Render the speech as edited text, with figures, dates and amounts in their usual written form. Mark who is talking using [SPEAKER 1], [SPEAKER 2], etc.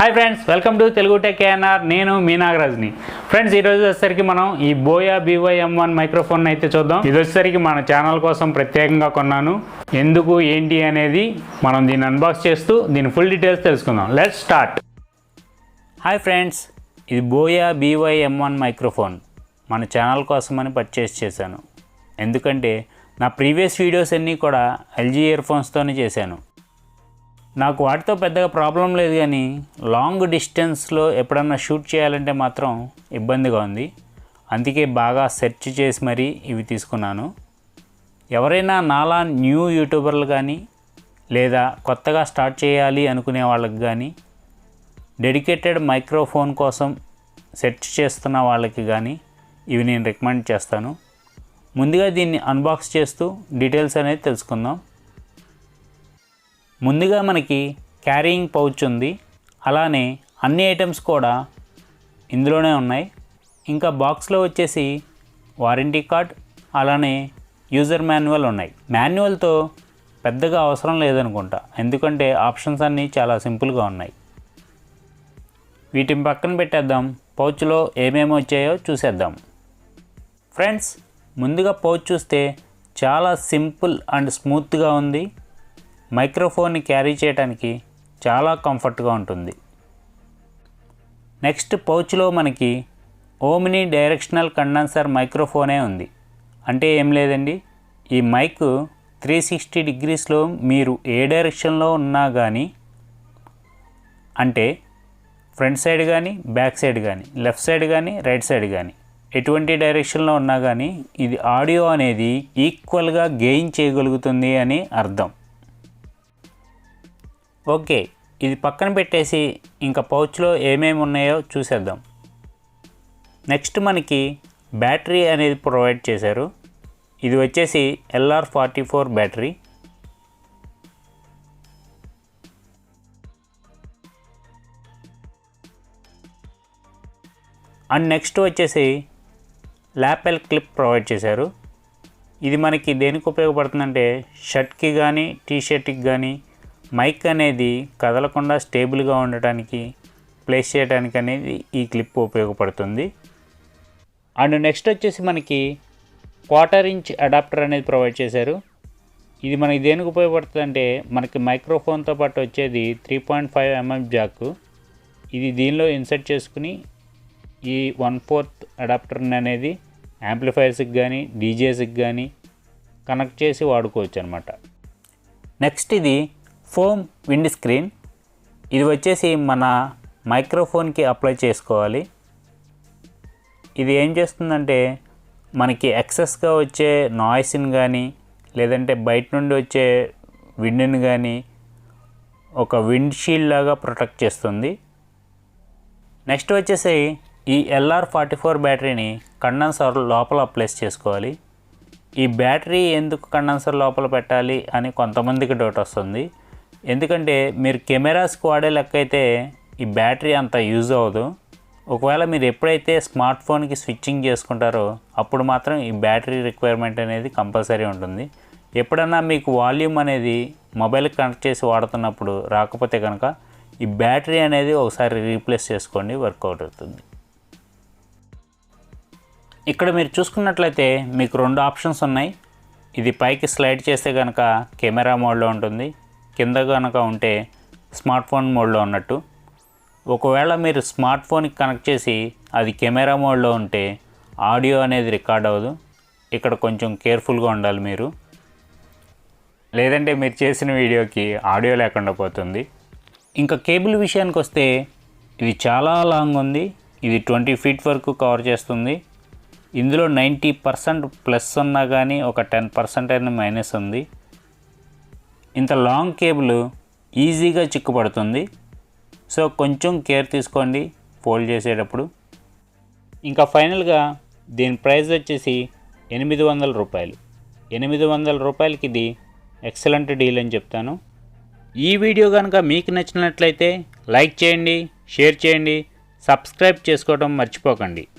[SPEAKER 1] Hi friends, welcome to Telugu tech ANR. నేను మీ నాగరాజ్ని. Friends, ఈరోజు వచ్చేసరికి మనం ఈ బోయా BY M1 మైక్రోఫోన్ అయితే చూద్దాం. ఇది వచ్చేసరికి మన ఛానల్ కోసం ప్రత్యేకంగా కొన్నాను. ఎందుకు ఏంటి అనేది మనం దీన్ని అన్బాక్స్ చేస్తూ దీని ఫుల్ డీటెయిల్స్ తెలుసుకుందాం. Let's start. హాయ్ ఫ్రెండ్స్, ఇది బోయా BY M1 మైక్రోఫోన్ మన ఛానల్ కోసమని పర్చేస్ చేశాను. ఎందుకంటే నా ప్రీవియస్ వీడియోస్ అన్నీ కూడా LG ఇయర్ ఫోన్స్తోనే చేశాను. నాకు వాటితో పెద్దగా ప్రాబ్లం లేదు, కానీ లాంగ్ డిస్టెన్స్లో ఎప్పుడన్నా షూట్ చేయాలంటే మాత్రం ఇబ్బందిగా ఉంది. అందుకే బాగా సెర్చ్ చేసి మరీ ఇవి తీసుకున్నాను. ఎవరైనా నాలా న్యూ యూట్యూబర్లు కానీ లేదా కొత్తగా స్టార్ట్ చేయాలి అనుకునే వాళ్ళకి కానీ డెడికేటెడ్ మైక్రోఫోన్ కోసం సెర్చ్ చేస్తున్న వాళ్ళకి కానీ ఇవి నేను రికమెండ్ చేస్తాను. ముందుగా దీన్ని అన్బాక్స్ చేస్తూ డీటెయిల్స్ అనేది తెలుసుకుందాం. ముందుగా మనకి క్యారీయింగ్ పౌచ్ ఉంది, అలానే అన్ని ఐటమ్స్ కూడా ఇందులోనే ఉన్నాయి. ఇంకా బాక్స్లో వచ్చేసి వారంటీ కార్డ్, అలానే యూజర్ మాన్యువల్ ఉన్నాయి. మాన్యువల్తో పెద్దగా అవసరం లేదనుకుంటా, ఎందుకంటే ఆప్షన్స్ అన్నీ చాలా సింపుల్గా ఉన్నాయి. వీటిని పక్కన పెట్టేద్దాం. పౌచ్లో ఏమేమి వచ్చాయో చూసేద్దాం. ఫ్రెండ్స్, ముందుగా పౌచ్ చూస్తే చాలా సింపుల్ అండ్ స్మూత్గా ఉంది. మైక్రోఫోన్ని క్యారీ చేయడానికి చాలా కంఫర్ట్గా ఉంటుంది. నెక్స్ట్ పౌచ్లో మనకి ఓమ్ని డైరెక్షనల్ కండెన్సర్ మైక్రోఫోనే ఉంది. అంటే ఏం లేదండి, ఈ మైక్ 360 డిగ్రీస్లో మీరు ఏ డైరెక్షన్లో ఉన్నా కానీ, అంటే ఫ్రంట్ సైడ్ కానీ, బ్యాక్ సైడ్ కానీ, లెఫ్ట్ సైడ్ కానీ, రైట్ సైడ్ కానీ, ఎటువంటి డైరెక్షన్లో ఉన్నా కానీ ఇది ఆడియో అనేది ఈక్వల్గా గెయిన్ చేయగలుగుతుంది అని అర్థం. ఓకే, ఇది పక్కన పెట్టేసి ఇంకా పౌచ్లో ఏమేమి ఉన్నాయో చూసేద్దాం. నెక్స్ట్ మనకి బ్యాటరీ అనేది ప్రొవైడ్ చేశారు. ఇది వచ్చేసి LR44 బ్యాటరీ. అండ్ నెక్స్ట్ వచ్చేసి ల్యాపెల్ క్లిప్ ప్రొవైడ్ చేశారు. ఇది మనకి దేనికి ఉపయోగపడుతుందంటే షర్ట్కి కానీ టీషర్ట్కి కానీ మైక్ అనేది కదలకుండా స్టేబుల్గా ఉండటానికి, ప్లేస్ చేయడానికి అనేది ఈ క్లిప్ ఉపయోగపడుతుంది. అండ్ నెక్స్ట్ వచ్చేసి మనకి 1/4 ఇంచ్ అడాప్టర్ అనేది ప్రొవైడ్ చేశారు. ఇది మనకి దేనికి ఉపయోగపడుతుంది అంటే మనకి మైక్రోఫోన్తో పాటు వచ్చేది 3.5 mm జాక్. ఇది దీనిలో ఇన్సర్ట్ చేసుకుని ఈ 1/4 అడాప్టర్ అనేది యాంప్లిఫైర్స్కి కానీ డీజేస్కి కానీ కనెక్ట్ చేసి వాడుకోవచ్చు అనమాట. నెక్స్ట్ ఇది ఫోమ్ విండ్ స్క్రీన్. ఇది వచ్చేసి మన మైక్రోఫోన్కి అప్లై చేసుకోవాలి. ఇది ఏం చేస్తుందంటే మనకి ఎక్సెస్గా వచ్చే నాయిస్ని కానీ లేదంటే బయట నుండి వచ్చే విండ్ని కానీ ఒక విండ్ షీల్డ్ లాగా ప్రొటెక్ట్ చేస్తుంది. నెక్స్ట్ వచ్చేసి ఈ LR44 బ్యాటరీని కండెన్సర్ లోపల ప్లేస్ చేసుకోవాలి. ఈ బ్యాటరీ ఎందుకు కండెన్సర్ లోపల పెట్టాలి అని కొంతమందికి డౌట్ వస్తుంది. ఎందుకంటే మీరు కెమెరాస్కి వాడే లెక్క అయితే ఈ బ్యాటరీ అంత యూజ్ అవ్వదు. ఒకవేళ మీరు ఎప్పుడైతే స్మార్ట్ ఫోన్కి స్విచ్చింగ్ చేసుకుంటారో అప్పుడు మాత్రం ఈ బ్యాటరీ రిక్వైర్మెంట్ అనేది కంపల్సరీ ఉంటుంది. ఎప్పుడన్నా మీకు వాల్యూమ్ అనేది మొబైల్కి కనెక్ట్ చేసి వాడుతున్నప్పుడు రాకపోతే కనుక ఈ బ్యాటరీ అనేది ఒకసారి రీప్లేస్ చేసుకోండి, వర్కౌట్ అవుతుంది. ఇక్కడ మీరు చూసుకున్నట్లయితే మీకు 2 ఆప్షన్స్ ఉన్నాయి. ఇది పైకి స్లైడ్ చేస్తే కనుక కెమెరా మోడ్లో ఉంటుంది, కింద కనుక ఉంటే స్మార్ట్ ఫోన్ మోడ్లో ఉన్నట్టు. ఒకవేళ మీరు స్మార్ట్ ఫోన్కి కనెక్ట్ చేసి అది కెమెరా మోడ్లో ఉంటే ఆడియో అనేది రికార్డ్ అవ్వదు. ఇక్కడ కొంచెం కేర్ఫుల్గా ఉండాలి మీరు, లేదంటే మీరు చేసిన వీడియోకి ఆడియో లేకుండా పోతుంది. ఇంకా కేబుల్ విషయానికి వస్తే ఇది చాలా లాంగ్ ఉంది. ఇది 20 feet వరకు కవర్ చేస్తుంది. ఇందులో 90% ప్లస్ ఉన్నా కానీ ఒక 10% అయినా మైనస్ ఉంది. ఇంత లాంగ్ కేబుల్ ఈజీగా చిక్కుపడుతుంది. సో కొంచెం కేర్ తీసుకోండి ఫోల్డ్ చేసేటప్పుడు. ఇంకా ఫైనల్గా దీని ప్రైస్ వచ్చేసి 800 రూపాయలు. 800 రూపాయలకి ఇది ఎక్సలెంట్ డీల్ అని చెప్తాను. ఈ వీడియో కనుక మీకు నచ్చినట్లయితే లైక్ చేయండి, షేర్ చేయండి, సబ్స్క్రైబ్ చేసుకోవడం మర్చిపోకండి.